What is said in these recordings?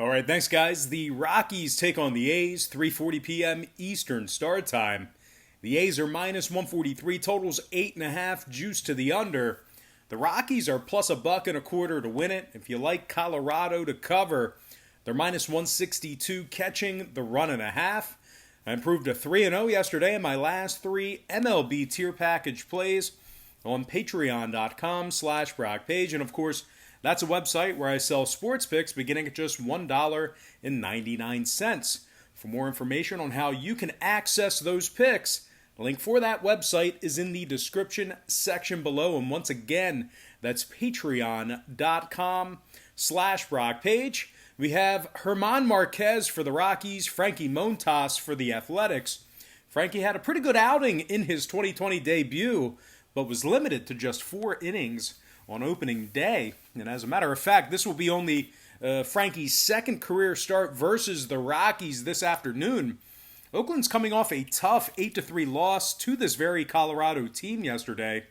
All right, thanks, guys. The Rockies take on the A's, 3:40 p.m. Eastern start time. The A's are minus 143, totals 8.5, juice to the under. The Rockies are plus $1.25 to win it. If you like Colorado to cover, they're minus 162, catching the run and a half. I improved to 3-0 yesterday in my last three MLB tier package plays on patreon.com/BrockPage. And of course, that's a website where I sell sports picks beginning at just $1.99. For more information on how you can access those picks, the link for that website is in the description section below. And once again, that's patreon.com/BrockPage. We have German Marquez for the Rockies, Frankie Montas for the Athletics. Frankie had a pretty good outing in his 2020 debut, but was limited to just 4 innings on opening day. And as a matter of fact, this will be only Frankie's second career start versus the Rockies this afternoon. Oakland's coming off a tough 8-3 loss to this very Colorado team yesterday,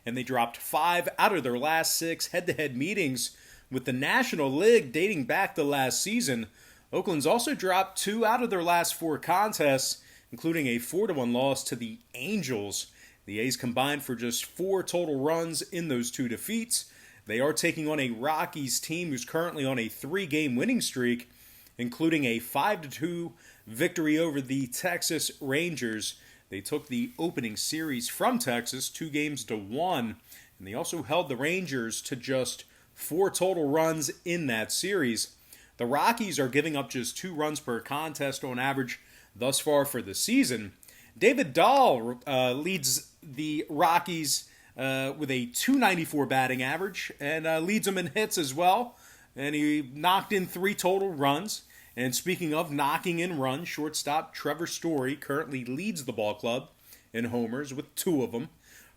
and they dropped 5 out of their last 6 head-to-head meetings with the National League dating back to last season. Oakland's also dropped 2 out of their last 4 contests, including a 4-1 loss to the Angels. The A's combined for just 4 total runs in those 2 defeats. They are taking on a Rockies team who's currently on a 3-game winning streak, including a 5-2 victory over the Texas Rangers. They took the opening series from Texas 2-1, and they also held the Rangers to just 4 total runs in that series. The Rockies are giving up just 2 runs per contest on average thus far for the season. David Dahl leads the Rockies with a .294 batting average and leads them in hits as well. And he knocked in 3 total runs. And speaking of knocking in runs, shortstop Trevor Story currently leads the ball club in homers with 2 of them.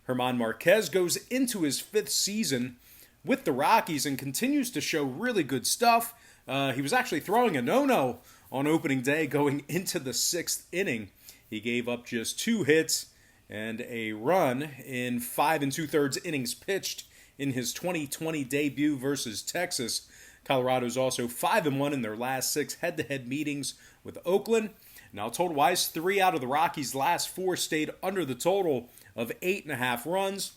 German Marquez goes into his 5th season with the Rockies and continues to show really good stuff. He was actually throwing a no-no on opening day going into the 6th inning. He gave up just 2 hits and a run in 5 2/3 innings pitched in his 2020 debut versus Texas. Colorado's also 5-1 in their last 6 head-to-head meetings with Oakland. Now, total-wise, 3 out of the Rockies' last 4 stayed under the total of 8.5 runs.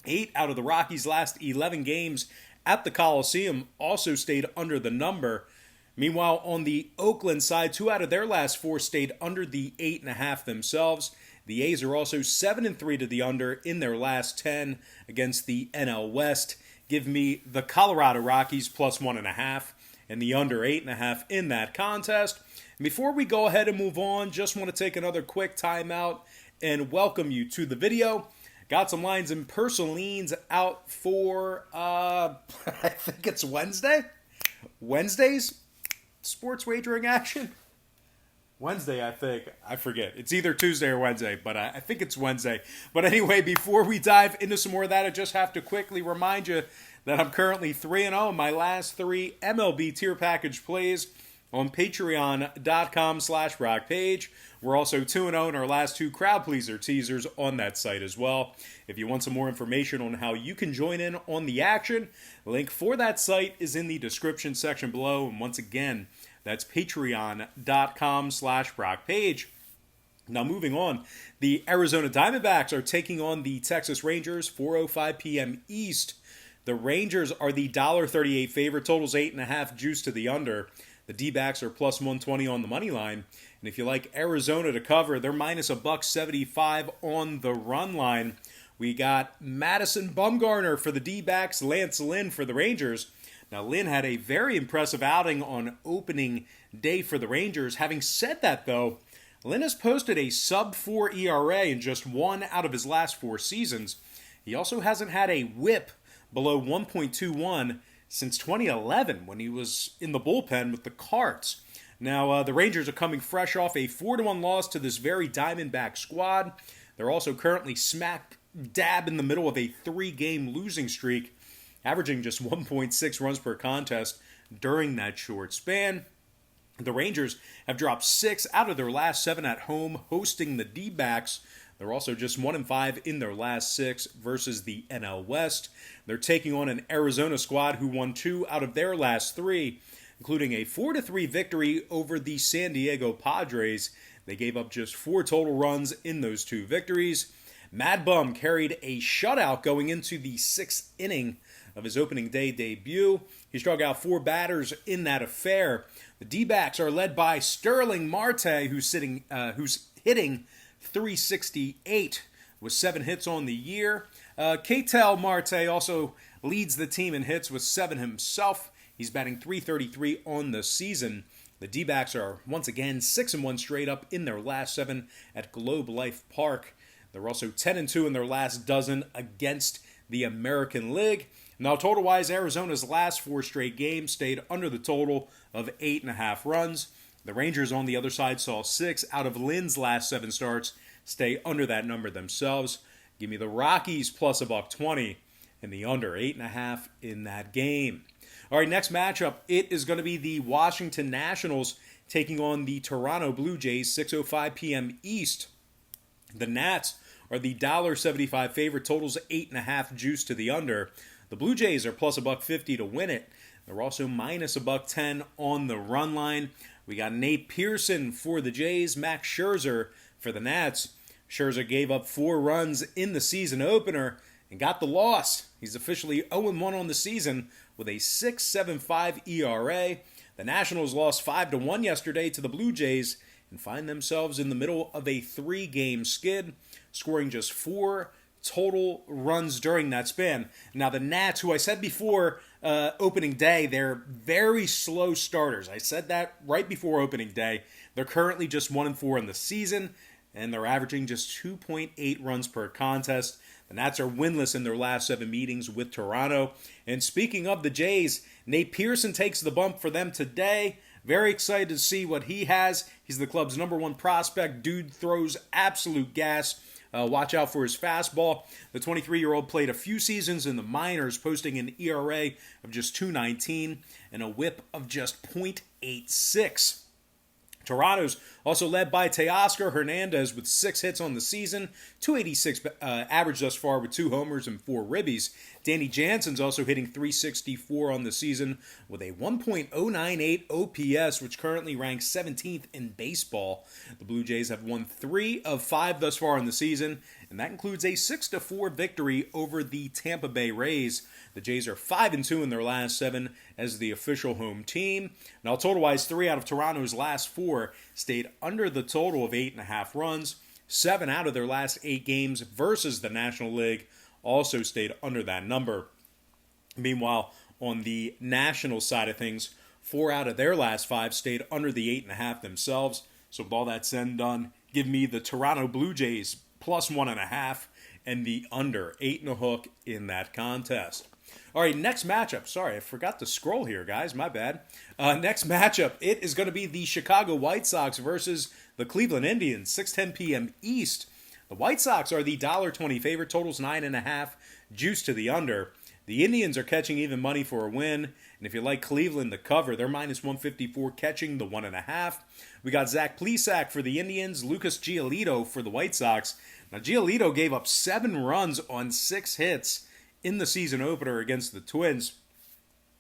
8 out of the Rockies' last 11 games at the Coliseum also stayed under the number. Meanwhile, on the Oakland side, 2 out of their last 4 stayed under the 8.5 themselves. The A's are also 7-3 to the under in their last 10 against the NL West. Give me the Colorado Rockies plus 1.5 and the under 8.5 in that contest. And before we go ahead and move on, just want to take another quick timeout and welcome you to the video. Got some lines and personal leans out for, I think it's Wednesday's sports wagering action. Wednesday, I think. I forget. It's either Tuesday or Wednesday, but I think it's Wednesday. But anyway, before we dive into some more of that, I just have to quickly remind you that I'm currently 3-0 in my last 3 MLB tier package plays on patreon.com/BrockPage. We're also 2-0 in our last 2 crowd pleaser teasers on that site as well. If you want some more information on how you can join in on the action, the link for that site is in the description section below. And once again, that's patreon.com/BrockPage. Now moving on, the Arizona Diamondbacks are taking on the Texas Rangers, 4:05 p.m. East. The Rangers are the $1.38 favorite, totals 8.5, juice to the under. The D-backs are plus 120 on the money line. And if you like Arizona to cover, they're minus $1.75 on the run line. We got Madison Bumgarner for the D-backs, Lance Lynn for the Rangers. Now, Lynn had a very impressive outing on opening day for the Rangers. Having said that, though, Lynn has posted a sub-4 ERA in just 1 out of his last 4 seasons. He also hasn't had a whip below 1.21 since 2011 when he was in the bullpen with the Cards. Now, the Rangers are coming fresh off a 4-1 loss to this very Diamondback squad. They're also currently smack dab in the middle of a 3-game losing streak, averaging just 1.6 runs per contest during that short span. The Rangers have dropped 6 out of their last 7 at home, hosting the D-backs. They're also just 1-5 in their last 6 versus the NL West. They're taking on an Arizona squad who won 2 out of their last 3. including a 4-3 victory over the San Diego Padres. They gave up just 4 total runs in those 2 victories. Mad Bum carried a shutout going into the 6th inning of his opening day debut. He struck out 4 batters in that affair. The D-backs are led by Sterling Marte, who's hitting .368 with 7 hits on the year. Ketel Marte also leads the team in hits with 7 himself. He's batting .333 on the season. The D-backs are once again 6-1 straight up in their last 7 at Globe Life Park. They're also 10-2 in their last dozen against the American League. Now, total-wise, Arizona's last 4 straight games stayed under the total of 8.5 runs. The Rangers on the other side saw 6 out of Lynn's last 7 starts stay under that number themselves. Give me the Rockies plus $1.20 and the under 8.5 in that game. All right, next matchup, it is going to be the Washington Nationals taking on the Toronto Blue Jays, 6:05 p.m. East. The Nats are the $1.75 favorite, totals 8.5 juice to the under. The Blue Jays are plus $1.50 to win it. They're also minus $1.10 on the run line. We got Nate Pearson for the Jays, Max Scherzer for the Nats. Scherzer gave up 4 runs in the season opener and got the loss. He's officially 0-1 on the season with a 6.75 ERA. The Nationals lost 5-1 yesterday to the Blue Jays and find themselves in the middle of a 3-game skid, scoring just 4 total runs during that span. Now, the Nats, who I said before opening day, they're very slow starters. I said that right before opening day. They're currently just 1-4 in the season, and they're averaging just 2.8 runs per contest. The Nats are winless in their last 7 meetings with Toronto. And speaking of the Jays, Nate Pearson takes the bump for them today. Very excited to see what he has. He's the club's #1 prospect. Dude throws absolute gas. Watch out for his fastball. The 23-year-old played a few seasons in the minors, posting an ERA of just .219 and a whip of just .86. Toronto's also led by Teoscar Hernandez with 6 hits on the season, .286 average thus far with 2 homers and 4 ribbies. Danny Jansen's also hitting .364 on the season with a 1.098 OPS, which currently ranks 17th in baseball. The Blue Jays have won 3 of 5 thus far in the season, and that includes a 6-4 victory over the Tampa Bay Rays. The Jays are 5-2 in their last 7 as the official home team. Now, total-wise, 3 out of Toronto's last 4 stayed under the total of 8.5 runs. 7 out of their last 8 games versus the National League also stayed under that number. Meanwhile, on the national side of things, 4 out of their last 5 stayed under the 8.5 themselves. So with all that said and done, give me the Toronto Blue Jays plus 1.5 and the under 8.5 in that contest. All right, next matchup. Sorry, I forgot to scroll here, guys. My bad. Next matchup, it is going to be the Chicago White Sox versus the Cleveland Indians, 6:10 p.m. East. The White Sox are the $1.20 favorite, totals 9.5, juice to the under. The Indians are catching even money for a win, and if you like Cleveland to cover, they're minus 154 catching the 1.5. We got Zach Plesac for the Indians, Lucas Giolito for the White Sox. Now, Giolito gave up 7 runs on 6 hits in the season opener against the Twins.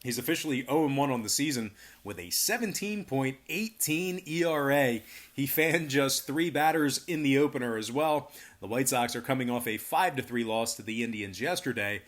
He's officially 0-1 on the season with a 17.18 ERA. He fanned just 3 batters in the opener as well. The White Sox are coming off a 5-3 loss to the Indians yesterday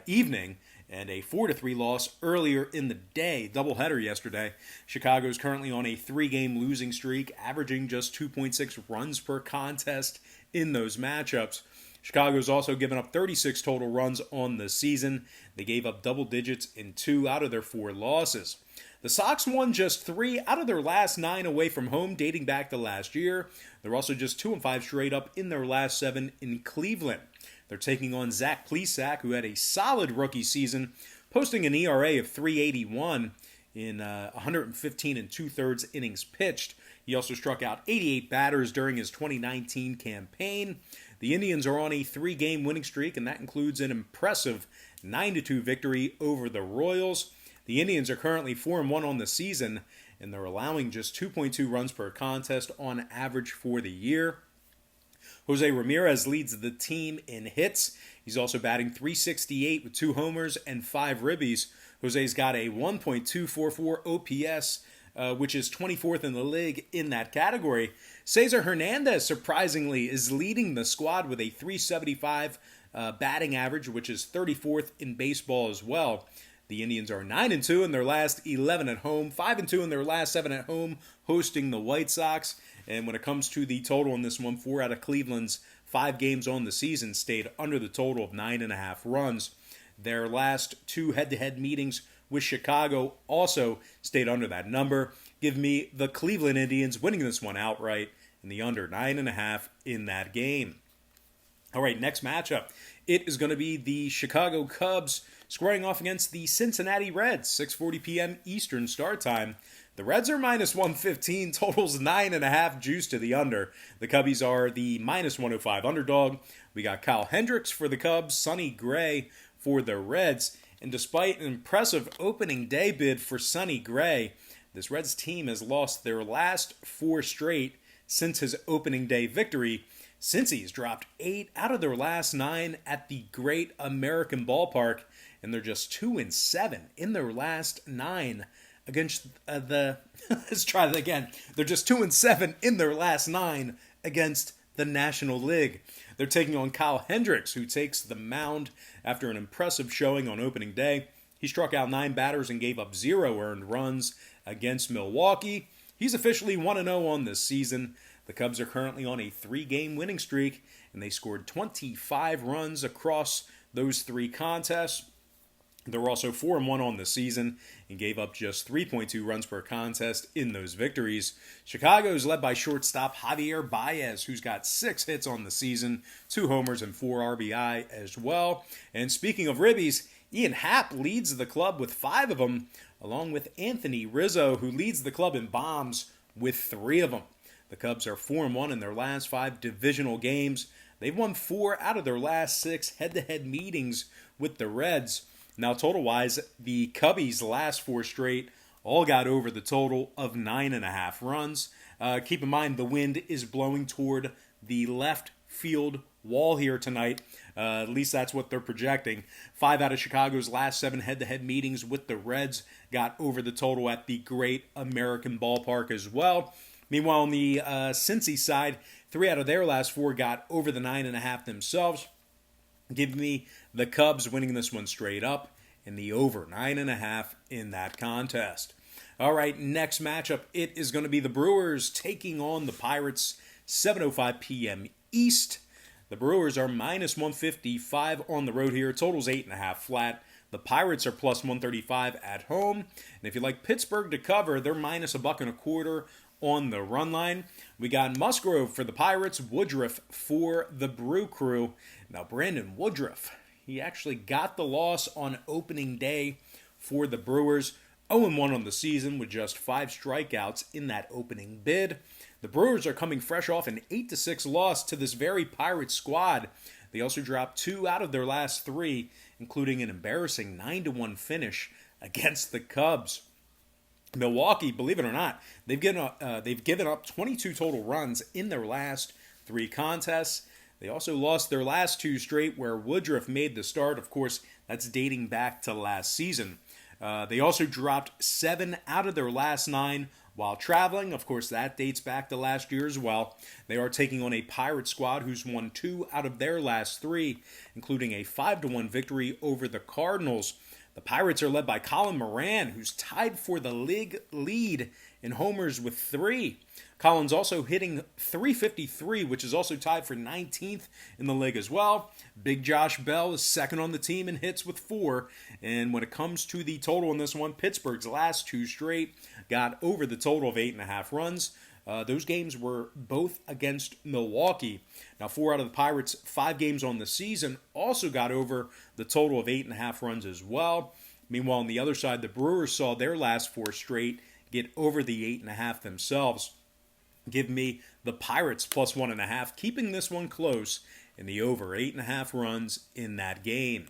evening and a 4-3 loss earlier in the day, doubleheader yesterday. Chicago is currently on a 3-game losing streak, averaging just 2.6 runs per contest in those matchups. Chicago's also given up 36 total runs on the season. They gave up double digits in 2 out of their 4 losses. The Sox won just 3 out of their last 9 away from home, dating back to last year. They're also just 2-5 straight up in their last 7 in Cleveland. They're taking on Zach Plesac, who had a solid rookie season, posting an ERA of .381 in 115 2/3 innings pitched. He also struck out 88 batters during his 2019 campaign. The Indians are on a 3-game winning streak, and that includes an impressive 9-2 victory over the Royals. The Indians are currently 4-1 on the season, and they're allowing just 2.2 runs per contest on average for the year. Jose Ramirez leads the team in hits. He's also batting .368 with 2 homers and 5 ribbies. Jose's got a 1.244 OPS, which is 24th in the league in that category. Cesar Hernandez, surprisingly, is leading the squad with a 375 batting average, which is 34th in baseball as well. The Indians are 9-2 in their last 11 at home, 5-2 in their last 7 at home, hosting the White Sox. And when it comes to the total in this one, 4 out of Cleveland's 5 games on the season stayed under the total of 9.5 runs. Their last 2 head-to-head meetings with Chicago also stayed under that number. Give me the Cleveland Indians winning this one outright in the under 9.5 in that game. All right, next matchup. It is going to be the Chicago Cubs squaring off against the Cincinnati Reds, 6:40 p.m. Eastern start time. The Reds are minus 115, totals 9.5, juice to the under. The Cubbies are the minus 105 underdog. We got Kyle Hendricks for the Cubs, Sonny Gray for the Reds. And despite an impressive opening day bid for Sonny Gray, this Reds team has lost their last 4 straight since his opening day victory. Cincy's dropped 8 out of their last 9 at the Great American Ballpark, and they're just 2-7 in their last 9 against let's try that again. They're just 2-7 in their last 9 against the National League. They're taking on Kyle Hendricks, who takes the mound after an impressive showing on opening day. He struck out 9 batters and gave up 0 earned runs against Milwaukee. He's officially 1-0 on this season. The Cubs are currently on a 3-game winning streak, and they scored 25 runs across those 3 contests. They're also 4-1 on the season and gave up just 3.2 runs per contest in those victories. Chicago is led by shortstop Javier Baez, who's got 6 hits on the season, 2 homers and 4 RBI as well. And speaking of ribbies, Ian Happ leads the club with 5 of them, along with Anthony Rizzo, who leads the club in bombs with 3 of them. The Cubs are 4-1 in their last 5 divisional games. They've won 4 out of their last 6 head-to-head meetings with the Reds. Now, total-wise, the Cubbies' last 4 straight all got over the total of 9.5 runs. Keep in mind, the wind is blowing toward the left field wall here tonight. At least that's what they're projecting. 5 out of Chicago's last 7 head-to-head meetings with the Reds got over the total at the Great American Ballpark as well. Meanwhile, on the Cincy side, 3 out of their last 4 got over the 9.5 themselves. Give me the Cubs winning this one straight up and the over 9.5 in that contest. All right, next matchup, it is going to be the Brewers taking on the Pirates, 7:05 p.m. East. The Brewers are minus 155 on the road here. Total's 8.5 flat. The Pirates are plus 135 at home. And if you like Pittsburgh to cover, they're minus $1.25 on the run line. We got Musgrove for the Pirates, Woodruff for the Brew Crew. Now, Brandon Woodruff, he actually got the loss on opening day for the Brewers. 0-1 on the season with just 5 strikeouts in that opening bid. The Brewers are coming fresh off an 8-6 loss to this very Pirates squad. They also dropped 2 out of their last 3, including an embarrassing 9-1 finish against the Cubs. Milwaukee, believe it or not, they've given up 22 total runs in their last 3 contests. They also lost their last 2 straight where Woodruff made the start. Of course, that's dating back to last season. They also dropped 7 out of their last 9 while traveling. Of course, that dates back to last year as well. They are taking on a Pirates squad who's won 2 out of their last 3, including a 5-1 victory over the Cardinals. The Pirates are led by Colin Moran, who's tied for the league lead in homers with 3. Colin's also hitting .353, which is also tied for 19th in the league as well. Big Josh Bell is second on the team in hits with 4. And when it comes to the total in this one, Pittsburgh's last 2 straight got over the total of 8.5 runs. Those games were both against Milwaukee. Now, 4 out of the Pirates' 5 games on the season also got over the total of 8.5 runs as well. Meanwhile, on the other side, the Brewers saw their last 4 straight get over the 8.5 themselves. Give me the Pirates plus 1.5, keeping this one close in the over 8.5 runs in that game.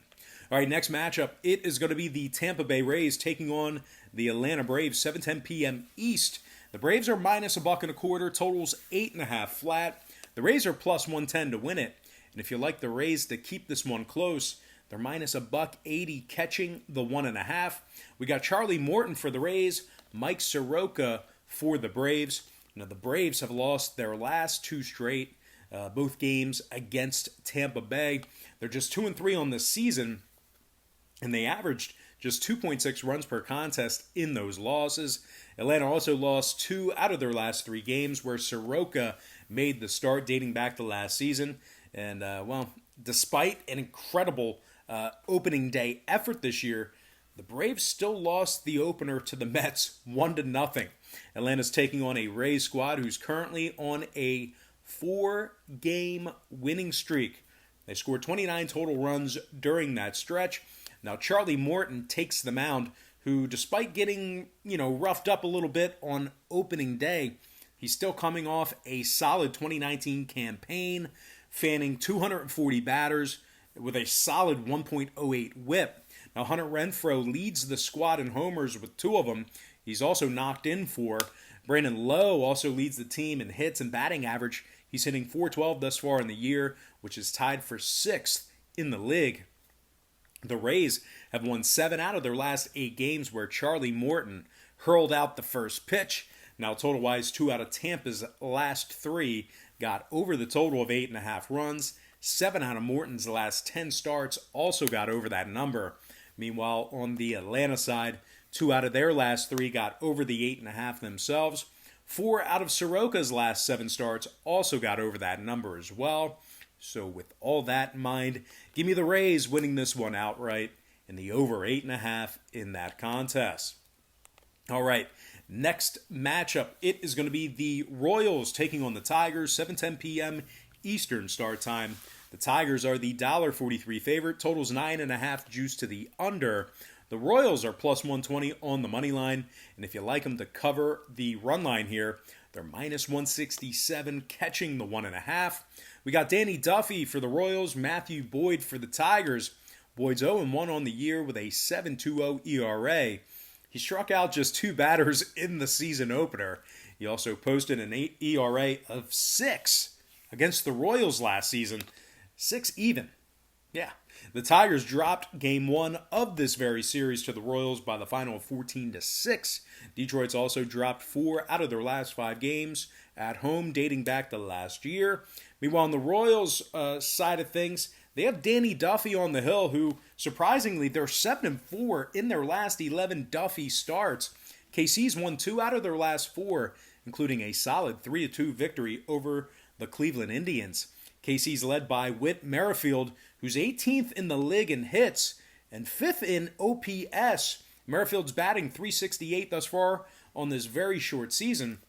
All right, next matchup, it is going to be the Tampa Bay Rays taking on the Atlanta Braves, 7:10 p.m. East. The Braves are minus $1.25, totals 8.5 flat. The Rays are plus 110 to win it. And if you like the Rays to keep this one close, They're minus a $1.80, catching the 1.5. We got Charlie Morton for the Rays, Mike Soroka for the Braves. Now, the Braves have lost their last 2 straight, both games against Tampa Bay. They're just 2-3 on the season, and they averaged just 2.6 runs per contest in those losses. Atlanta also lost 2 out of their last 3 games, where Soroka made the start dating back to last season. And, despite an incredible opening day effort this year, the Braves still lost the opener to the Mets 1-0. Atlanta's taking on a Rays squad who's currently on a 4-game winning streak. They scored 29 total runs during that stretch. Now, Charlie Morton takes the mound, who, despite getting, roughed up a little bit on opening day, he's still coming off a solid 2019 campaign, fanning 240 batters with a solid 1.08 whip. Now, Hunter Renfroe leads the squad in homers with 2 of them. He's also knocked in 4. Brandon Lowe also leads the team in hits and batting average. He's hitting .412 thus far in the year, which is tied for 6th in the league. The Rays have won 7 out of their last 8 games, where Charlie Morton hurled out the first pitch. Now, total-wise, 2 out of Tampa's last 3 got over the total of 8.5 runs. 7 out of Morton's last 10 starts also got over that number. Meanwhile, on the Atlanta side, 2 out of their last 3 got over the 8.5 themselves. 4 out of Soroka's last 7 starts also got over that number as well. So with all that in mind, give me the Rays winning this one outright and the over 8.5 in that contest. All right, next matchup, it is going to be the Royals taking on the Tigers, 7:10 p.m. Eastern start time. The Tigers are the $1.43 favorite. Total's 9.5, juice to the under. The Royals are plus 120 on the money line, and if you like them to cover the run line here, they're minus 167, catching the 1.5. We got Danny Duffy for the Royals, Matthew Boyd for the Tigers. Boyd's 0-1 on the year with a 7.20 ERA. He struck out just 2 batters in the season opener. He also posted an ERA of 6 against the Royals last season. 6 even. Yeah. The Tigers dropped Game 1 of this very series to the Royals by the final of 14-6. Detroit's also dropped 4 out of their last 5 games at home, dating back to last year. Meanwhile, on the Royals side of things, they have Danny Duffy on the hill, who, surprisingly, they're 7-4 in their last 11 Duffy starts. KC's won 2 out of their last 4, including a solid 3-2 victory over the Cleveland Indians. KC's led by Whit Merrifield, who's 18th in the league in hits and 5th in OPS. Merrifield's batting .368 thus far on this very short season.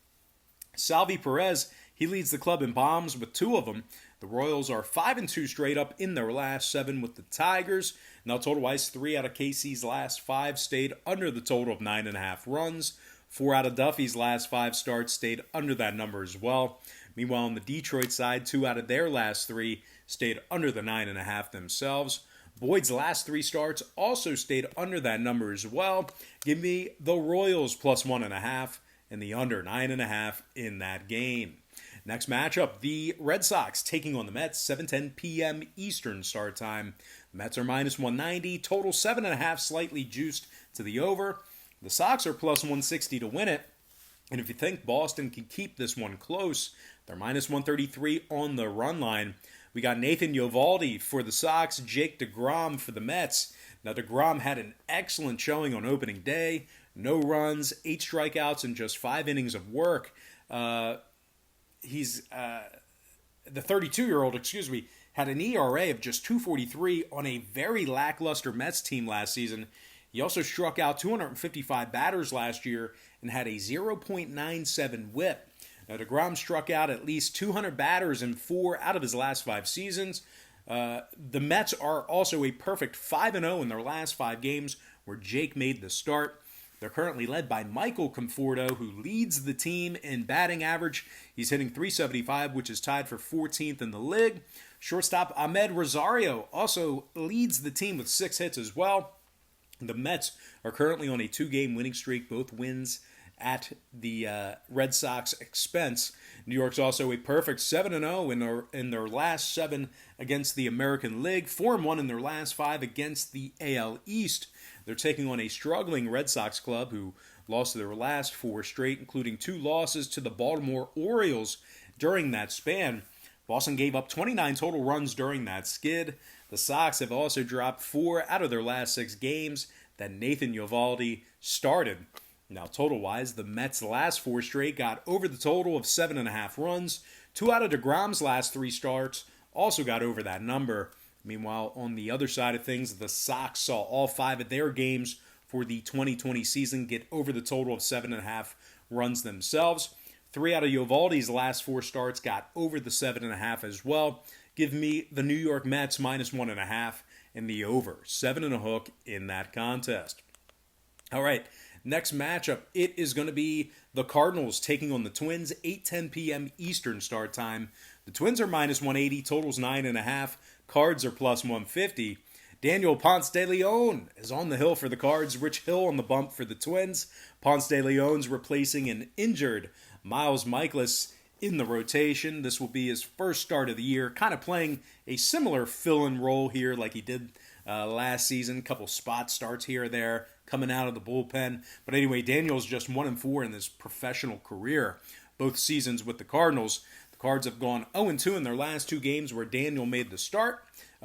Salvi Perez, he leads the club in bombs with 2 of them. The Royals are 5-2 straight up in their last 7 with the Tigers. Now, total-wise, 3 out of KC's last 5 stayed under the total of 9.5 runs. 4 out of Duffy's last 5 starts stayed under that number as well. Meanwhile, on the Detroit side, 2 out of their last 3 stayed under the 9.5 themselves. Boyd's last 3 starts also stayed under that number as well. Give me the Royals plus 1.5 and the under 9.5 in that game. Next matchup, the Red Sox taking on the Mets, 7:10 p.m. Eastern start time. The Mets are minus 190, total 7.5, slightly juiced to the over. The Sox are plus 160 to win it. And if you think Boston can keep this one close, they're minus 133 on the run line. We got Nathan Eovaldi for the Sox, Jake DeGrom for the Mets. Now, DeGrom had an excellent showing on opening day. No runs, 8 strikeouts, and just 5 innings of work. He's the 32-year-old, had an ERA of just 2.43 on a very lackluster Mets team last season. He also struck out 255 batters last year and had a 0.97 whip. Now, DeGrom struck out at least 200 batters in 4 out of his last 5 seasons. The Mets are also a perfect 5-0 in their last 5 games, where Jake made the start. They're currently led by Michael Conforto, who leads the team in batting average. He's hitting .375, which is tied for 14th in the league. Shortstop Ahmed Rosario also leads the team with 6 hits as well. The Mets are currently on a 2-game winning streak, both wins at the Red Sox expense. New York's also a perfect 7-0 in their last 7 against the American League, 4-1 in their last 5 against the AL East. They're taking on a struggling Red Sox club who lost their last 4 straight, including 2 losses to the Baltimore Orioles during that span. Boston gave up 29 total runs during that skid. The Sox have also dropped 4 out of their last 6 games that Nathan Eovaldi started. Now, total-wise, the Mets' last 4 straight got over the total of 7.5 runs. 2 out of DeGrom's last 3 starts also got over that number. Meanwhile, on the other side of things, the Sox saw all 5 of their games for the 2020 season get over the total of 7.5 runs themselves. 3 out of Eovaldi's last 4 starts got over the 7.5 as well. Give me the New York Mets -1.5 and the over 7.5 in that contest. All right, next matchup, it is going to be the Cardinals taking on the Twins, 8:10 p.m. Eastern start time. The Twins are -180, totals 9.5. Cards are +150. Daniel Ponce de Leon is on the hill for the Cards. Rich Hill on the bump for the Twins. Ponce de Leon's replacing an injured Miles Mikolas in the rotation. This will be his first start of the year, kind of playing a similar fill-in role here like he did last season. Couple spot starts here or there coming out of the bullpen. But anyway, Daniel's just 1-4 in his professional career, both seasons with the Cardinals. The Cards have gone 0-2 in their last 2 games where Daniel made the start.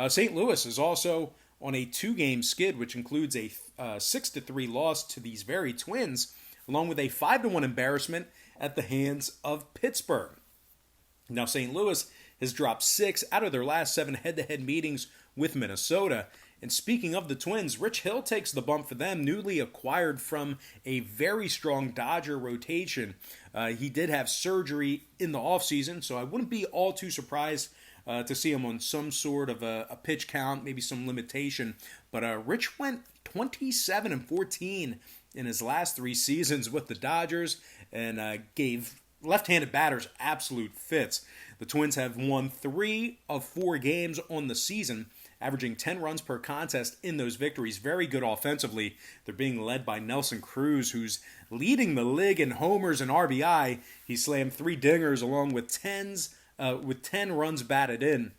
St. Louis is also on a 2-game skid, which includes a 6-3 loss to these very Twins, along with a 5-1 embarrassment at the hands of Pittsburgh. Now, St. Louis has dropped 6 out of their last 7 head-to-head meetings with Minnesota. And speaking of the Twins, Rich Hill takes the bump for them, newly acquired from a very strong Dodger rotation. He did have surgery in the offseason, so I wouldn't be all too surprised to see him on some sort of a pitch count, maybe some limitation. But Rich went 27-14 in his last 3 seasons with the Dodgers and gave left-handed batters absolute fits. The Twins have won 3 of 4 games on the season, averaging 10 runs per contest in those victories. Very good offensively. They're being led by Nelson Cruz, who's leading the league in homers and RBI. He slammed 3 dingers along with 10 runs batted in.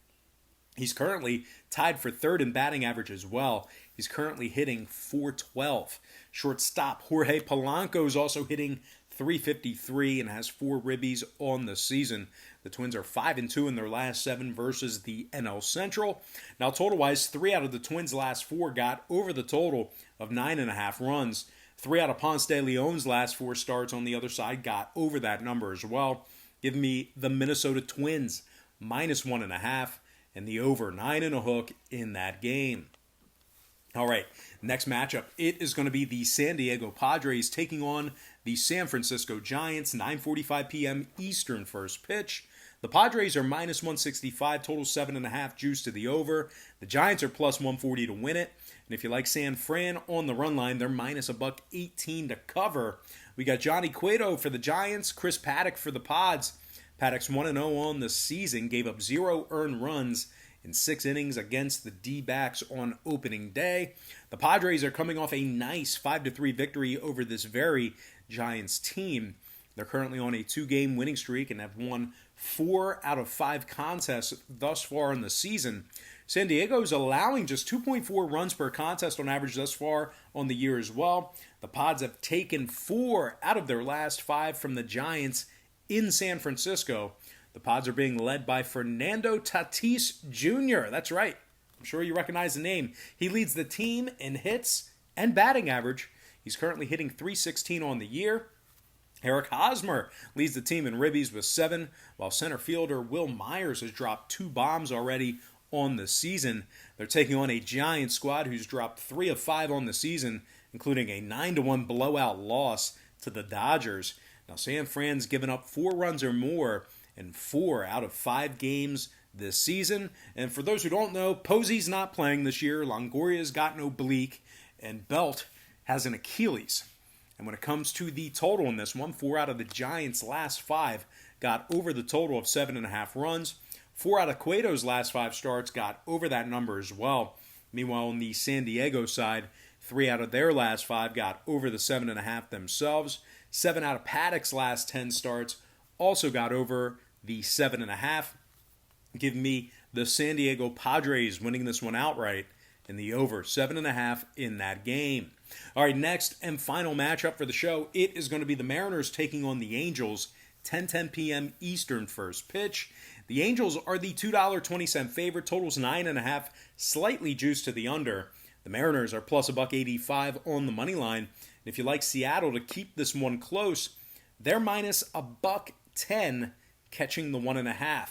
He's currently tied for 3rd in batting average as well. He's currently hitting .412. Shortstop Jorge Polanco is also hitting .353 and has 4 ribbies on the season. The Twins are 5-2 in their last 7 versus the NL Central. Now, total-wise, 3 out of the Twins' last 4 got over the total of 9.5 runs. 3 out of Ponce de Leon's last 4 starts on the other side got over that number as well. Give me the Minnesota Twins -1.5 and the over 9.5 in that game. All right, next matchup, it is going to be the San Diego Padres taking on the San Francisco Giants, 9:45 p.m. Eastern first pitch. The Padres are -165, total 7.5, juice to the over. The Giants are +140 to win it. And if you like San Fran on the run line, they're -118 to cover. We got Johnny Cueto for the Giants, Chris Paddock for the Pods. Paddock's 1-0 on the season, gave up 0 earned runs in 6 innings against the D-backs on opening day. The Padres are coming off a nice 5-3 victory over this very Giants team. They're currently on a 2-game winning streak and have won 4 out of 5 contests thus far in the season. San Diego's allowing just 2.4 runs per contest on average thus far on the year as well. The Pods have taken 4 out of their last 5 from the Giants in San Francisco. The Pods are being led by Fernando Tatis Jr. That's right. I'm sure you recognize the name. He leads the team in hits and batting average. He's currently hitting .316 on the year. Eric Hosmer leads the team in ribbies with 7, while center fielder Will Myers has dropped 2 bombs already on the season. They're taking on a Giants squad who's dropped 3 of 5 on the season, including a 9-1 blowout loss to the Dodgers. Now, San Fran's given up 4 runs or more in 4 out of 5 games this season. And for those who don't know, Posey's not playing this year. Longoria's got an oblique, and Belt has an Achilles. And when it comes to the total in this one, 4 out of the Giants' last 5 got over the total of 7.5 runs. 4 out of Cueto's last 5 starts got over that number as well. Meanwhile, on the San Diego side, 3 out of their last 5 got over the 7.5 themselves. 7 out of Paddock's last 10 starts also got over the 7.5. Give me the San Diego Padres winning this one outright in the over 7.5 in that game. All right, next and final matchup for the show. It is going to be the Mariners taking on the Angels, 10:10 p.m. Eastern first pitch. The Angels are the $2.20 favorite. Total's 9.5, slightly juiced to the under. The Mariners are plus $1.85 on the money line. If you like Seattle to keep this one close, they're minus $1.10, catching the 1.5.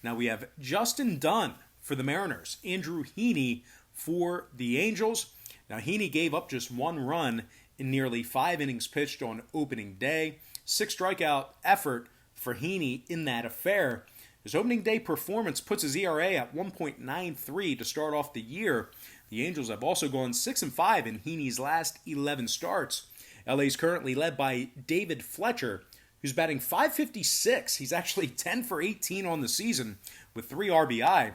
Now we have Justin Dunn for the Mariners, Andrew Heaney for the Angels. Now Heaney gave up just 1 run in nearly 5 innings pitched on opening day. 6 strikeout effort for Heaney in that affair. His opening day performance puts his ERA at 1.93 to start off the year. The Angels have also gone 6-5 in Heaney's last 11 starts. LA is currently led by David Fletcher, who's batting .556. He's actually 10 for 18 on the season with 3 RBI.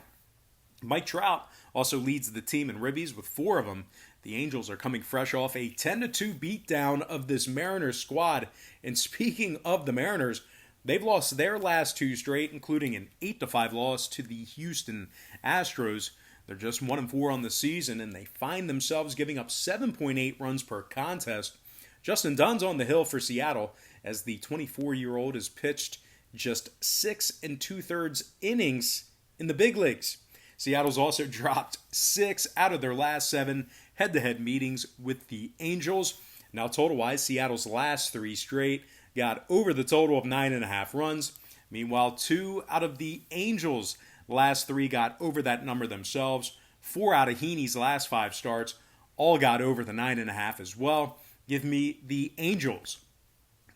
Mike Trout also leads the team in ribbies with 4 of them. The Angels are coming fresh off a 10-2 beatdown of this Mariners squad. And speaking of the Mariners, they've lost their last 2 straight, including an 8-5 loss to the Houston Astros. They're just 1-4 on the season, and they find themselves giving up 7.8 runs per contest. Justin Dunn's on the hill for Seattle, as the 24-year-old has pitched just 6 2/3 innings in the big leagues. Seattle's also dropped 6 out of their last 7 head-to-head meetings with the Angels. Now, total-wise, Seattle's last 3 straight got over the total of 9.5 runs. Meanwhile, 2 out of the Angels' last 3 got over that number themselves. 4 out of Heaney's last 5 starts all got over the 9.5 as well. Give me the Angels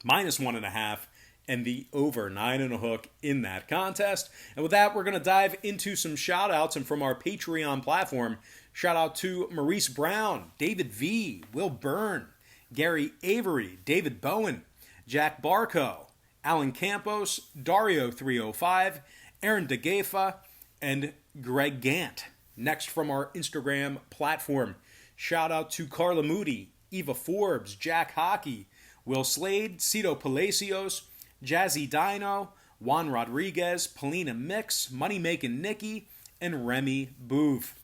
minus 1.5 and the over 9.5 in that contest. And with that, we're going to dive into some shout-outs. And from our Patreon platform, shout out to Maurice Brown, David V, Will Byrne, Gary Avery, David Bowen, Jack Barco, Alan Campos, Dario305, Aaron DeGafa, and Greg Gant. Next from our Instagram platform, shout out to Carla Moody, Eva Forbes, Jack Hockey, Will Slade, Cito Palacios, Jazzy Dino, Juan Rodriguez, Polina Mix, Money Making Nikki, and Remy Boove.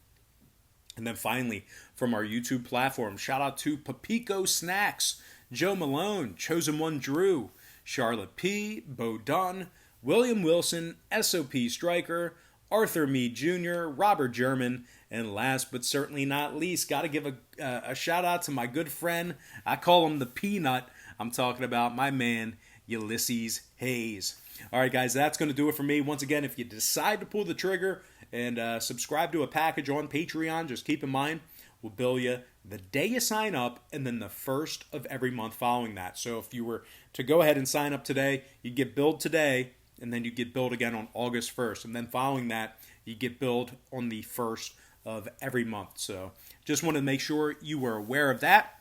And then finally, from our YouTube platform, shout out to Papico Snacks, Joe Malone, Chosen One Drew, Charlotte P., Bo Dunn, William Wilson, SOP Striker, Arthur Meade Jr., Robert German, and last but certainly not least, got to give a shout out to my good friend. I call him the Peanut. I'm talking about my man, Ulysses Hayes. All right, guys, that's going to do it for me. Once again, if you decide to pull the trigger and subscribe to a package on Patreon, just keep in mind, we'll bill you the day you sign up and then the first of every month following that. So if you were to go ahead and sign up today, you'd get billed today, and then you get billed again on August 1st. And then following that, you get billed on the 1st of every month. So just want to make sure you were aware of that.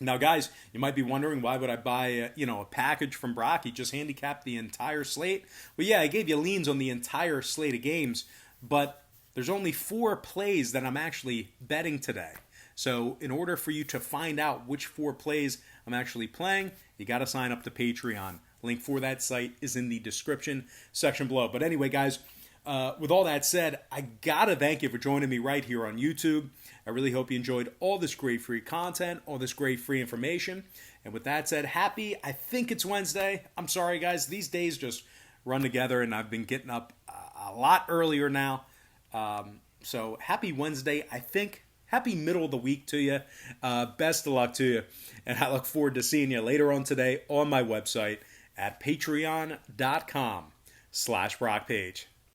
Now, guys, you might be wondering, why would I buy a package from Brock? He just handicapped the entire slate. Well, yeah, I gave you leans on the entire slate of games, but there's only 4 plays that I'm actually betting today. So in order for you to find out which 4 plays I'm actually playing, you got to sign up to Patreon. Link for that site is in the description section below. But anyway, guys, with all that said, I got to thank you for joining me right here on YouTube. I really hope you enjoyed all this great free content, all this great free information. And with that said, I think it's Wednesday. I'm sorry, guys. These days just run together, and I've been getting up a lot earlier now. So happy Wednesday, I think. Happy middle of the week to you. Best of luck to you. And I look forward to seeing you later on today on my website at patreon.com/BrockPage.